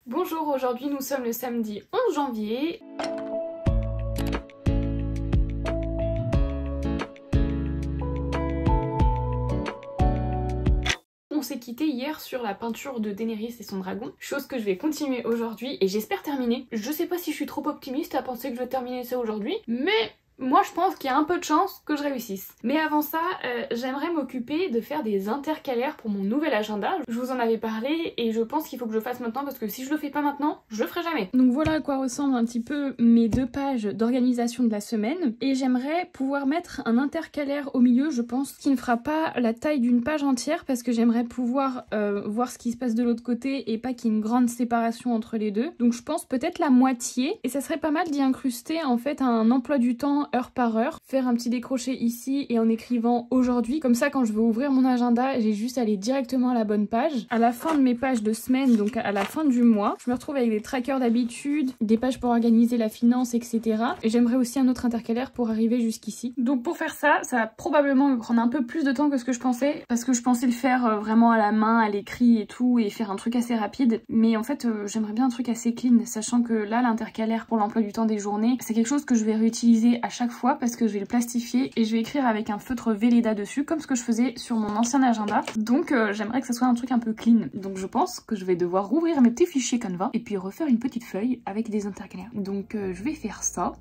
Bonjour, aujourd'hui nous sommes le samedi 11 janvier. On s'est quitté hier sur la peinture de Daenerys et son dragon, chose que je vais continuer aujourd'hui et j'espère terminer. Je sais pas si je suis trop optimiste à penser que je vais terminer ça aujourd'hui, mais moi je pense qu'il y a un peu de chance que je réussisse. Mais avant ça, j'aimerais m'occuper de faire des intercalaires pour mon nouvel agenda. Je vous en avais parlé et je pense qu'il faut que je le fasse maintenant parce que si je le fais pas maintenant, je le ferai jamais. Donc voilà à quoi ressemblent un petit peu mes 2 pages d'organisation de la semaine. Et j'aimerais pouvoir mettre un intercalaire au milieu, je pense, qui ne fera pas la taille d'une page entière parce que j'aimerais pouvoir voir ce qui se passe de l'autre côté et pas qu'il y ait une grande séparation entre les deux. Donc je pense peut-être la moitié et ça serait pas mal d'y incruster en fait un emploi du temps heure par heure, faire un petit décroché ici et en écrivant aujourd'hui, comme ça quand je veux ouvrir mon agenda j'ai juste à aller directement à la bonne page. À la fin de mes pages de semaine, donc à la fin du mois, je me retrouve avec des trackers d'habitude, des pages pour organiser la finance, etc. Et j'aimerais aussi un autre intercalaire pour arriver jusqu'ici. Donc pour faire ça, ça va probablement me prendre un peu plus de temps que ce que je pensais, parce que je pensais le faire vraiment à la main, à l'écrit et tout, et faire un truc assez rapide. Mais en fait j'aimerais bien un truc assez clean, sachant que là l'intercalaire pour l'emploi du temps des journées, c'est quelque chose que je vais réutiliser à chaque fois parce que je vais le plastifier et je vais écrire avec un feutre Velleda dessus comme ce que je faisais sur mon ancien agenda. Donc j'aimerais que ça soit un truc un peu clean. Donc je pense que je vais devoir rouvrir mes petits fichiers Canva et puis refaire une petite feuille avec des intercalaires. Donc je vais faire ça.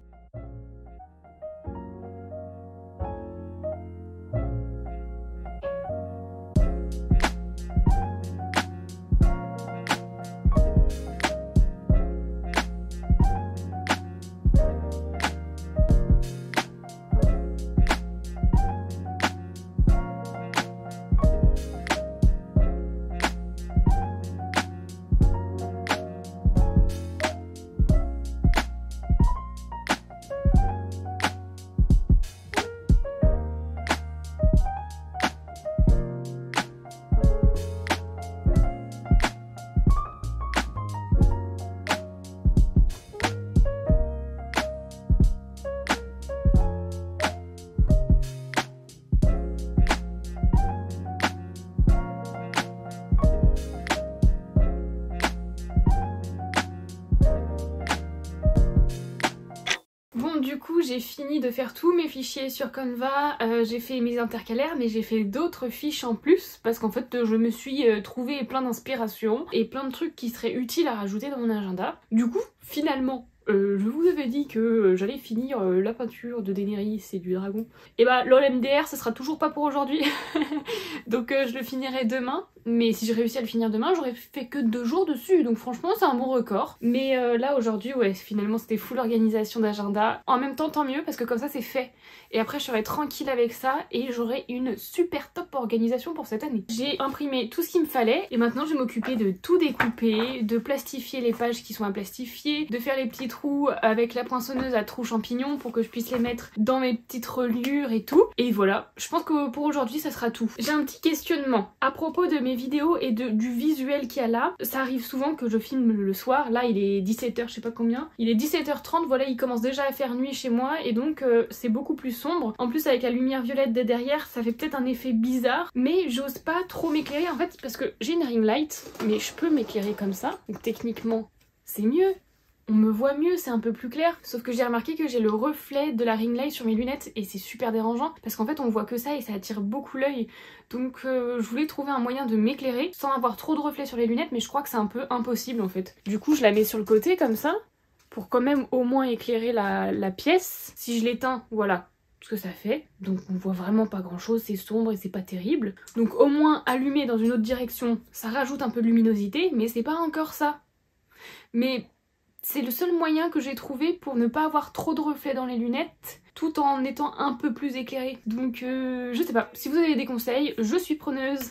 Bon, du coup j'ai fini de faire tous mes fichiers sur Canva, j'ai fait mes intercalaires mais j'ai fait d'autres fiches en plus parce qu'en fait je me suis trouvé plein d'inspiration et plein de trucs qui seraient utiles à rajouter dans mon agenda. Du coup finalement je vous avais dit que j'allais finir la peinture de Daenerys et du dragon. Et bah l'OLMDR ça sera toujours pas pour aujourd'hui. Donc je le finirai demain. Mais si j'ai réussi à le finir demain, j'aurais fait que 2 jours dessus. Donc franchement c'est un bon record. Mais là aujourd'hui ouais finalement c'était full organisation d'agenda. En même temps tant mieux parce que comme ça c'est fait. Et après je serai tranquille avec ça et j'aurai une super top organisation pour cette année. J'ai imprimé tout ce qu'il me fallait et maintenant je vais m'occuper de tout découper, de plastifier les pages qui sont à plastifier, de faire les petits trous avec la poinçonneuse à trous champignons pour que je puisse les mettre dans mes petites reliures et tout. Et voilà, je pense que pour aujourd'hui ça sera tout. J'ai un petit questionnement à propos de mes vidéos et du visuel qu'il y a là. Ça arrive souvent que je filme le soir, là il est 17h je sais pas combien, il est 17h30, voilà il commence déjà à faire nuit chez moi et donc c'est beaucoup plus sombre. En plus avec la lumière violette de derrière ça fait peut-être un effet bizarre, mais j'ose pas trop m'éclairer en fait parce que j'ai une ring light mais je peux m'éclairer comme ça, donc techniquement c'est mieux. On me voit mieux, c'est un peu plus clair. Sauf que j'ai remarqué que j'ai le reflet de la ring light sur mes lunettes et c'est super dérangeant parce qu'en fait on voit que ça et ça attire beaucoup l'œil. Donc je voulais trouver un moyen de m'éclairer sans avoir trop de reflets sur les lunettes, mais je crois que c'est un peu impossible en fait. Du coup je la mets sur le côté comme ça pour quand même au moins éclairer la pièce. Si je l'éteins, voilà ce que ça fait. Donc on voit vraiment pas grand chose, c'est sombre et c'est pas terrible. Donc au moins allumé dans une autre direction, ça rajoute un peu de luminosité, mais c'est pas encore ça. Mais c'est le seul moyen que j'ai trouvé pour ne pas avoir trop de reflets dans les lunettes tout en étant un peu plus éclairée. Donc je sais pas, si vous avez des conseils, je suis preneuse.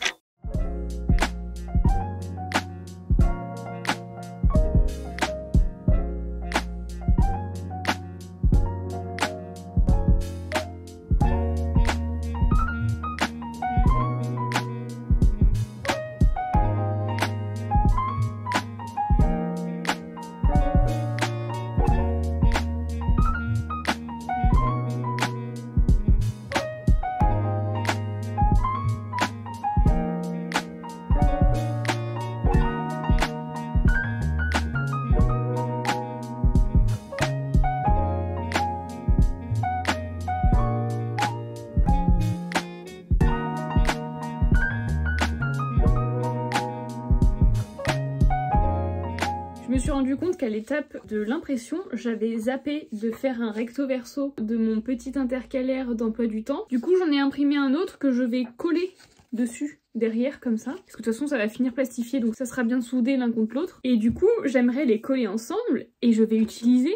Je me suis rendu compte qu'à l'étape de l'impression, j'avais zappé de faire un recto verso de mon petit intercalaire d'emploi du temps. Du coup, j'en ai imprimé un autre que je vais coller dessus derrière comme ça, parce que de toute façon ça va finir plastifié, donc ça sera bien soudé l'un contre l'autre. Et du coup j'aimerais les coller ensemble et je vais utiliser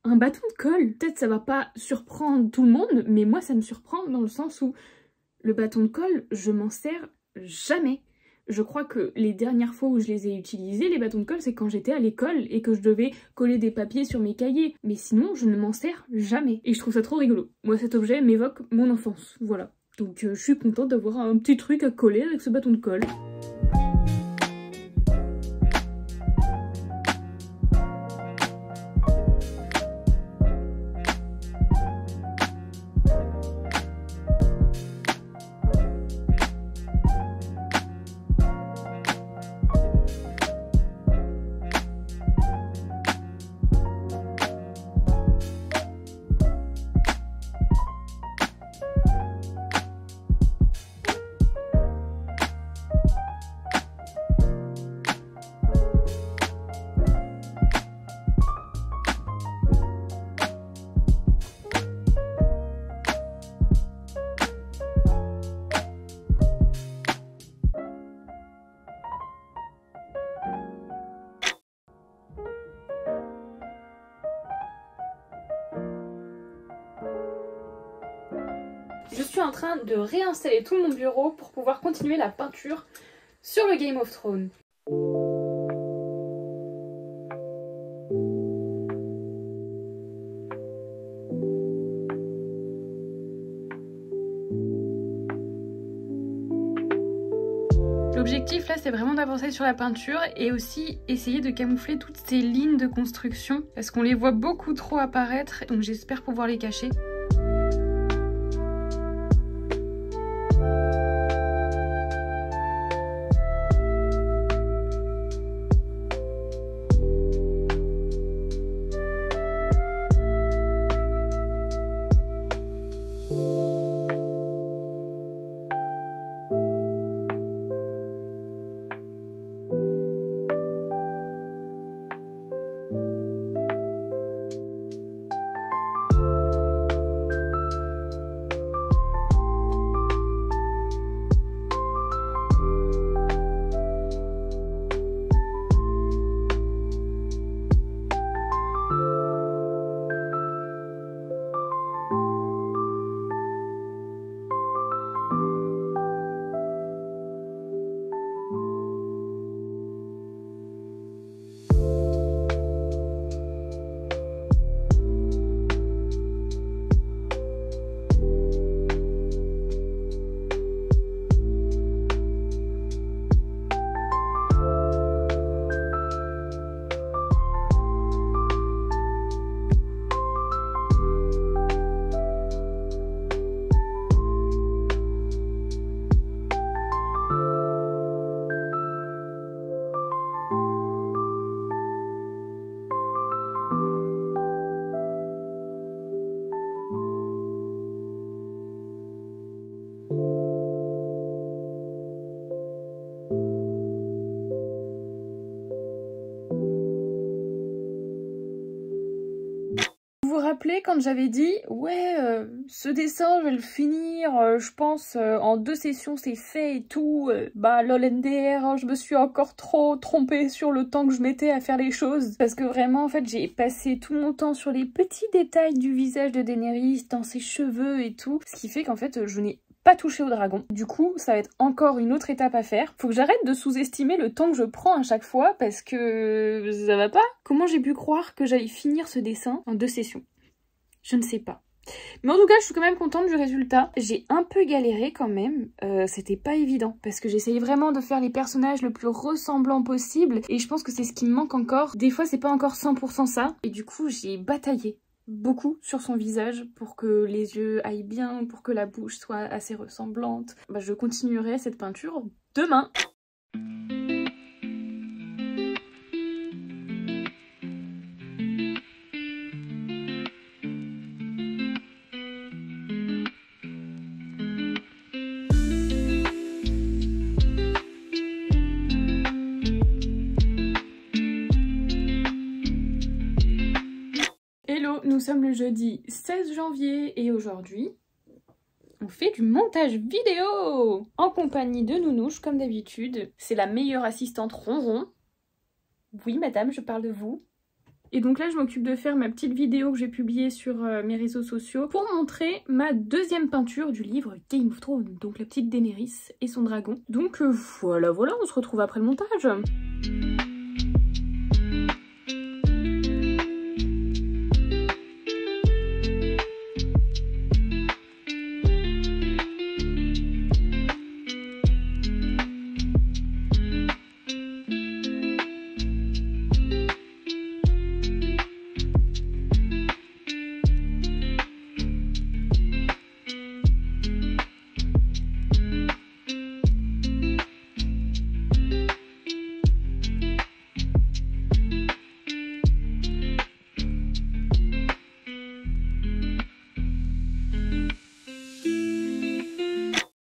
un bâton de colle. Peut-être ça va pas surprendre tout le monde, mais moi ça me surprend dans le sens où le bâton de colle, je m'en sers jamais. Je crois que les dernières fois où je les ai utilisés, les bâtons de colle, c'est quand j'étais à l'école et que je devais coller des papiers sur mes cahiers. Mais sinon, je ne m'en sers jamais. Et je trouve ça trop rigolo. Moi, cet objet m'évoque mon enfance, voilà. Donc je suis contente d'avoir un petit truc à coller avec ce bâton de colle. Je suis en train de réinstaller tout mon bureau pour pouvoir continuer la peinture sur le Game of Thrones. L'objectif là c'est vraiment d'avancer sur la peinture et aussi essayer de camoufler toutes ces lignes de construction parce qu'on les voit beaucoup trop apparaître, donc j'espère pouvoir les cacher. Vous vous rappelez quand j'avais dit ouais ce dessin je vais le finir je pense en 2 sessions c'est fait et tout, bah lol NDR hein, je me suis encore trop trompée sur le temps que je mettais à faire les choses parce que vraiment en fait j'ai passé tout mon temps sur les petits détails du visage de Daenerys, dans ses cheveux et tout, ce qui fait qu'en fait je n'ai pas touché au dragon. Du coup, ça va être encore une autre étape à faire. Faut que j'arrête de sous-estimer le temps que je prends à chaque fois parce que ça va pas. Comment j'ai pu croire que j'allais finir ce dessin en 2 sessions? Je ne sais pas. Mais en tout cas, je suis quand même contente du résultat. J'ai un peu galéré quand même. C'était pas évident parce que j'essayais vraiment de faire les personnages le plus ressemblants possible et je pense que c'est ce qui me manque encore. Des fois, c'est pas encore 100% ça et du coup, j'ai bataillé beaucoup sur son visage pour que les yeux aillent bien, pour que la bouche soit assez ressemblante. Bah, je continuerai cette peinture demain. Hello, nous sommes le jeudi 16 janvier et aujourd'hui, on fait du montage vidéo en compagnie de Nounouche comme d'habitude. C'est la meilleure assistante ronron. Oui madame, je parle de vous. Et donc là, je m'occupe de faire ma petite vidéo que j'ai publiée sur mes réseaux sociaux pour montrer ma deuxième peinture du livre Game of Thrones, donc la petite Daenerys et son dragon. Donc voilà, on se retrouve après le montage.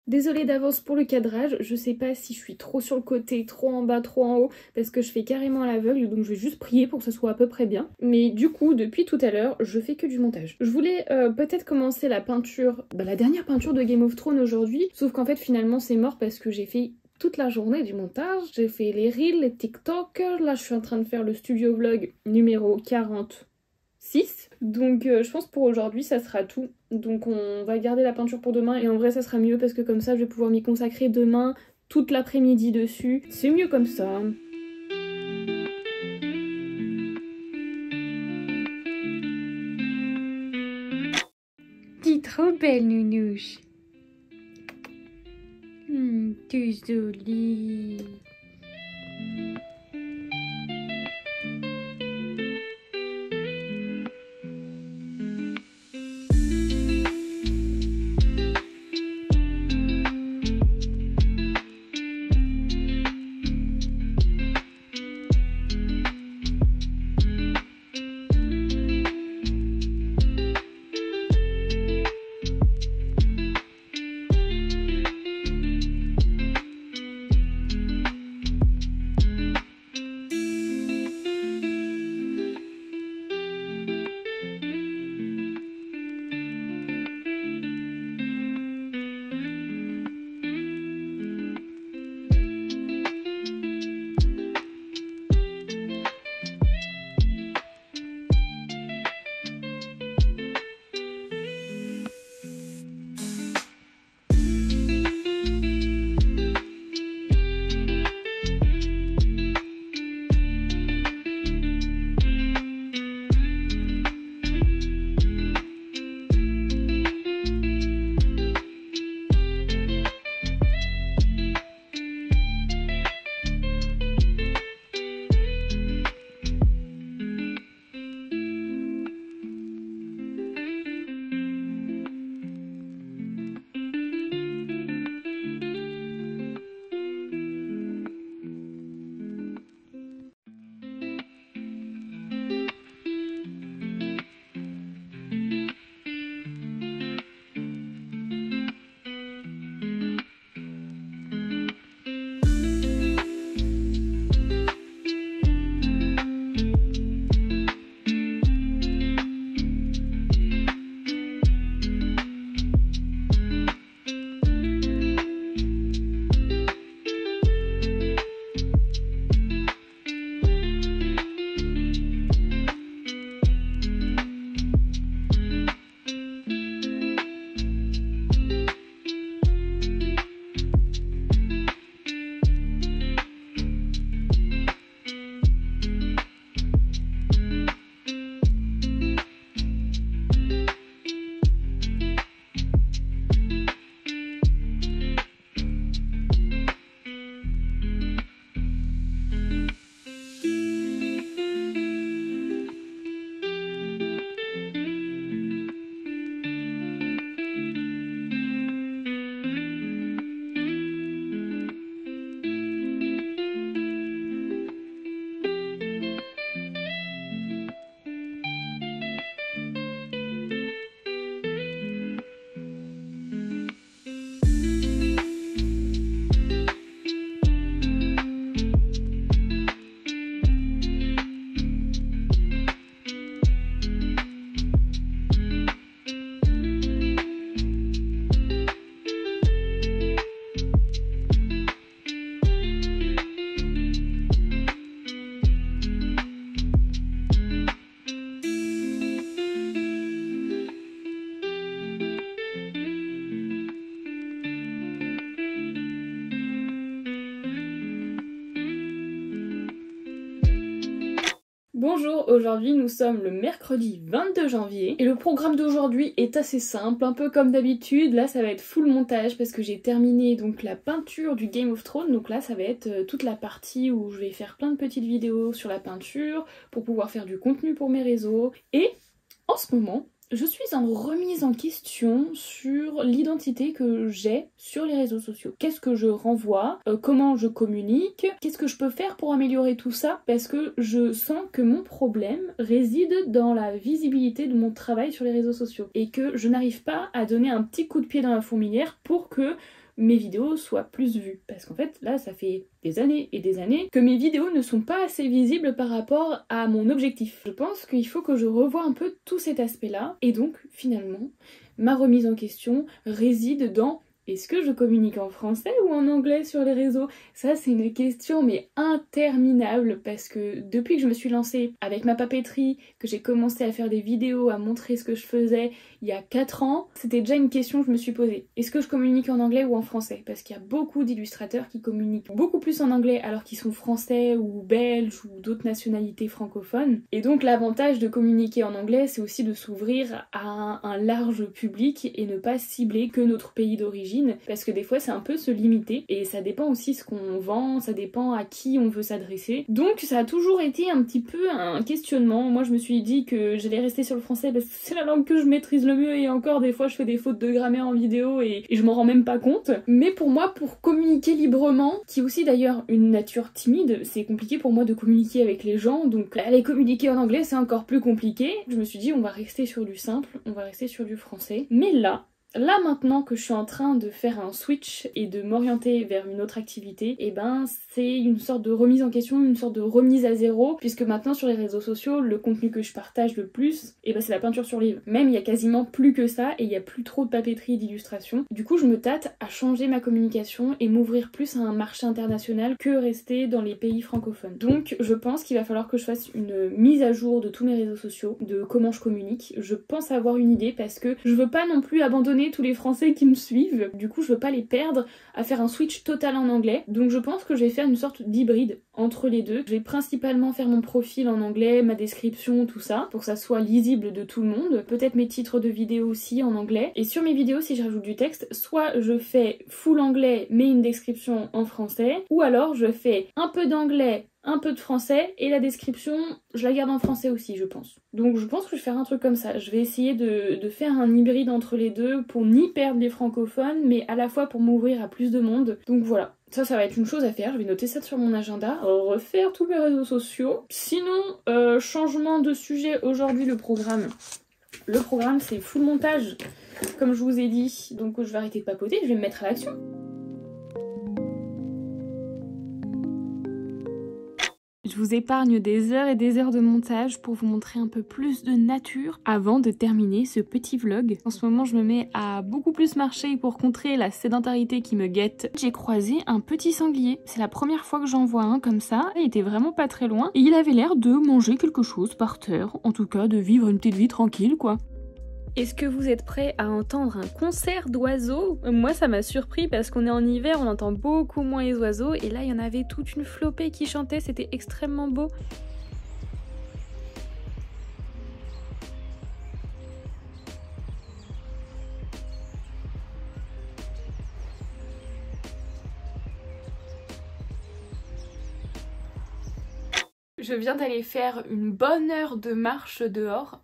Désolée d'avance pour le cadrage, je sais pas si je suis trop sur le côté, trop en bas, trop en haut, parce que je fais carrément à l'aveugle, donc je vais juste prier pour que ce soit à peu près bien. Mais du coup, depuis tout à l'heure, je fais que du montage. Je voulais peut-être commencer la peinture, la dernière peinture de Game of Thrones aujourd'hui, sauf qu'en fait finalement c'est mort parce que j'ai fait toute la journée du montage, j'ai fait les reels, les TikTok, là je suis en train de faire le studio vlog numéro 46. Donc je pense pour aujourd'hui ça sera tout. Donc on va garder la peinture pour demain et en vrai ça sera mieux parce que comme ça je vais pouvoir m'y consacrer demain toute l'après-midi dessus. C'est mieux comme ça. T'es trop belle Nounouche. T'es jolie. Bonjour, aujourd'hui nous sommes le mercredi 22 janvier et le programme d'aujourd'hui est assez simple, un peu comme d'habitude. Là ça va être full montage parce que j'ai terminé donc la peinture du Game of Thrones, donc là ça va être toute la partie où je vais faire plein de petites vidéos sur la peinture pour pouvoir faire du contenu pour mes réseaux. Et en ce moment je suis en remise en question sur l'identité que j'ai sur les réseaux sociaux. Qu'est-ce que je renvoie, comment je communique, qu'est-ce que je peux faire pour améliorer tout ça, parce que je sens que mon problème réside dans la visibilité de mon travail sur les réseaux sociaux et que je n'arrive pas à donner un petit coup de pied dans la fourmilière pour que mes vidéos soient plus vues. Parce qu'en fait, là, ça fait des années et des années que mes vidéos ne sont pas assez visibles par rapport à mon objectif. Je pense qu'il faut que je revoie un peu tout cet aspect-là. Et donc, finalement, ma remise en question réside dans: est-ce que je communique en français ou en anglais sur les réseaux? Ça, c'est une question mais interminable parce que depuis que je me suis lancée avec ma papeterie, que j'ai commencé à faire des vidéos, à montrer ce que je faisais il y a 4 ans, c'était déjà une question que je me suis posée. Est-ce que je communique en anglais ou en français? Parce qu'il y a beaucoup d'illustrateurs qui communiquent beaucoup plus en anglais alors qu'ils sont français ou belges ou d'autres nationalités francophones. Et donc l'avantage de communiquer en anglais, c'est aussi de s'ouvrir à un large public et ne pas cibler que notre pays d'origine. Parce que des fois c'est un peu se limiter et ça dépend aussi ce qu'on vend, ça dépend à qui on veut s'adresser. Donc ça a toujours été un petit peu un questionnement. Moi je me suis dit que j'allais rester sur le français parce que c'est la langue que je maîtrise le mieux et encore des fois je fais des fautes de grammaire en vidéo et je m'en rends même pas compte. Mais pour moi, pour communiquer librement, qui est aussi d'ailleurs une nature timide, c'est compliqué pour moi de communiquer avec les gens, donc aller communiquer en anglais c'est encore plus compliqué. Je me suis dit on va rester sur du simple, on va rester sur du français. Mais là maintenant que je suis en train de faire un switch et de m'orienter vers une autre activité, et ben c'est une sorte de remise en question, une sorte de remise à zéro, puisque maintenant sur les réseaux sociaux, le contenu que je partage le plus, et ben c'est la peinture sur livre. Même il y a quasiment plus que ça et il y a plus trop de papeterie et d'illustration. Du coup je me tâte à changer ma communication et m'ouvrir plus à un marché international que rester dans les pays francophones. Donc je pense qu'il va falloir que je fasse une mise à jour de tous mes réseaux sociaux, de comment je communique. Je pense avoir une idée parce que je veux pas non plus abandonner tous les Français qui me suivent, du coup je veux pas les perdre à faire un switch total en anglais, donc je pense que je vais faire une sorte d'hybride entre les deux. Je vais principalement faire mon profil en anglais, ma description, tout ça, pour que ça soit lisible de tout le monde, peut-être mes titres de vidéos aussi en anglais, et sur mes vidéos si je rajoute du texte, soit je fais full anglais mais une description en français, ou alors je fais un peu d'anglais, un peu de français et la description je la garde en français aussi je pense. Donc je pense que je vais faire un truc comme ça, je vais essayer de faire un hybride entre les deux pour ni perdre les francophones mais à la fois pour m'ouvrir à plus de monde. Donc voilà, ça va être une chose à faire, je vais noter ça sur mon agenda, refaire tous mes réseaux sociaux. Sinon, changement de sujet aujourd'hui, le programme. Le programme c'est full montage comme je vous ai dit, donc je vais arrêter de papoter, je vais me mettre à l'action. Je vous épargne des heures et des heures de montage pour vous montrer un peu plus de nature avant de terminer ce petit vlog. En ce moment, je me mets à beaucoup plus marcher pour contrer la sédentarité qui me guette. J'ai croisé un petit sanglier. C'est la première fois que j'en vois un comme ça. Il était vraiment pas très loin et il avait l'air de manger quelque chose par terre. En tout cas, de vivre une petite vie tranquille, quoi. Est-ce que vous êtes prêts à entendre un concert d'oiseaux? Moi ça m'a surpris parce qu'on est en hiver, on entend beaucoup moins les oiseaux et là il y en avait toute une flopée qui chantait, c'était extrêmement beau. Je viens d'aller faire une bonne heure de marche dehors.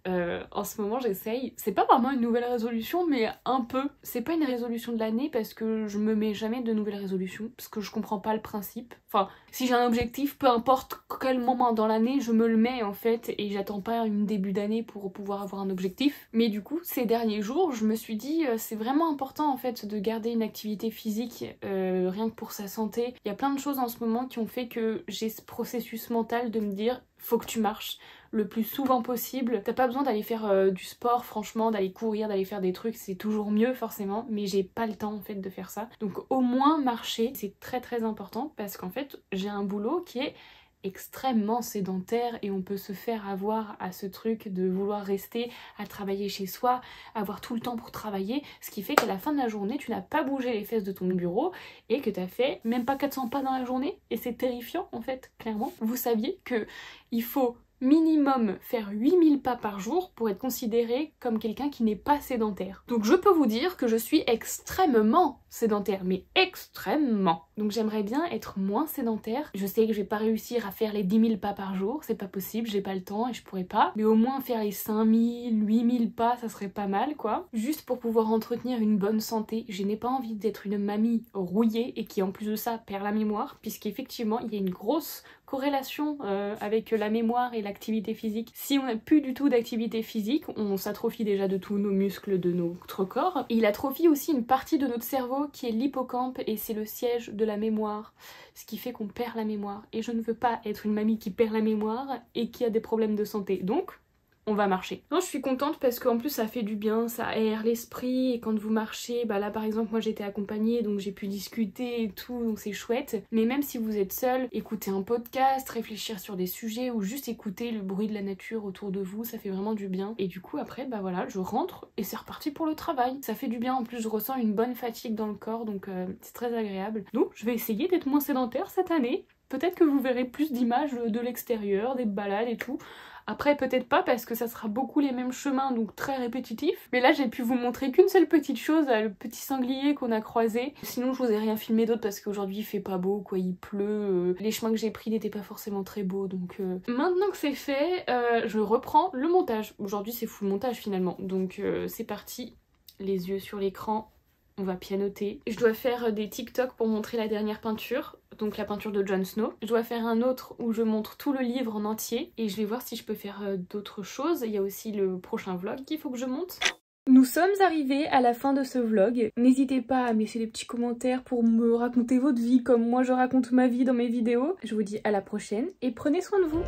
En ce moment j'essaye. C'est pas vraiment une nouvelle résolution mais un peu. C'est pas une résolution de l'année parce que je me mets jamais de nouvelles résolutions parce que je comprends pas le principe. Enfin, si j'ai un objectif, peu importe quel moment dans l'année, je me le mets en fait et j'attends pas une début d'année pour pouvoir avoir un objectif. Mais du coup, ces derniers jours, je me suis dit c'est vraiment important en fait de garder une activité physique rien que pour sa santé. Il y a plein de choses en ce moment qui ont fait que j'ai ce processus mental de me dire faut que tu marches le plus souvent possible. T'as pas besoin d'aller faire du sport, franchement, d'aller courir, d'aller faire des trucs, c'est toujours mieux forcément, mais j'ai pas le temps en fait de faire ça. Donc au moins marcher, c'est très très important parce qu'en fait j'ai un boulot qui est extrêmement sédentaire et on peut se faire avoir à ce truc de vouloir rester à travailler chez soi, avoir tout le temps pour travailler, ce qui fait qu'à la fin de la journée tu n'as pas bougé les fesses de ton bureau et que t'as fait même pas 400 pas dans la journée et c'est terrifiant en fait, clairement. Vous saviez que il faut minimum faire 8000 pas par jour pour être considéré comme quelqu'un qui n'est pas sédentaire. Donc je peux vous dire que je suis extrêmement sédentaire, mais extrêmement. Donc j'aimerais bien être moins sédentaire. Je sais que je vais pas réussir à faire les 10 000 pas par jour, c'est pas possible, j'ai pas le temps et je pourrais pas. Mais au moins faire les 5000, 8000 pas, ça serait pas mal quoi. Juste pour pouvoir entretenir une bonne santé. Je n'ai pas envie d'être une mamie rouillée et qui en plus de ça perd la mémoire, puisqu'effectivement il y a une grosse corrélation avec la mémoire et l'activité physique. Si on n'a plus du tout d'activité physique, on s'atrophie déjà de tous nos muscles de notre corps. Et il atrophie aussi une partie de notre cerveau qui est l'hippocampe et c'est le siège de la mémoire. Ce qui fait qu'on perd la mémoire. Et je ne veux pas être une mamie qui perd la mémoire et qui a des problèmes de santé. Donc, on va marcher. Non, je suis contente parce qu'en plus ça fait du bien, ça aère l'esprit et quand vous marchez, bah là par exemple moi j'étais accompagnée donc j'ai pu discuter et tout donc c'est chouette. Mais même si vous êtes seul, écouter un podcast, réfléchir sur des sujets ou juste écouter le bruit de la nature autour de vous, ça fait vraiment du bien. Et du coup après bah voilà, je rentre et c'est reparti pour le travail. Ça fait du bien, en plus je ressens une bonne fatigue dans le corps donc c'est très agréable. Donc je vais essayer d'être moins sédentaire cette année. Peut-être que vous verrez plus d'images de l'extérieur, des balades et tout. Après peut-être pas parce que ça sera beaucoup les mêmes chemins donc très répétitifs. Mais là j'ai pu vous montrer qu'une seule petite chose, le petit sanglier qu'on a croisé. Sinon je vous ai rien filmé d'autre parce qu'aujourd'hui il fait pas beau quoi, il pleut. Les chemins que j'ai pris n'étaient pas forcément très beaux donc... Maintenant que c'est fait, je reprends le montage. Aujourd'hui c'est full montage finalement donc c'est parti. Les yeux sur l'écran. On va pianoter. Je dois faire des TikTok pour montrer la dernière peinture, donc la peinture de Jon Snow. Je dois faire un autre où je montre tout le livre en entier et je vais voir si je peux faire d'autres choses. Il y a aussi le prochain vlog qu'il faut que je monte. Nous sommes arrivés à la fin de ce vlog. N'hésitez pas à me laisser des petits commentaires pour me raconter votre vie comme moi je raconte ma vie dans mes vidéos. Je vous dis à la prochaine et prenez soin de vous.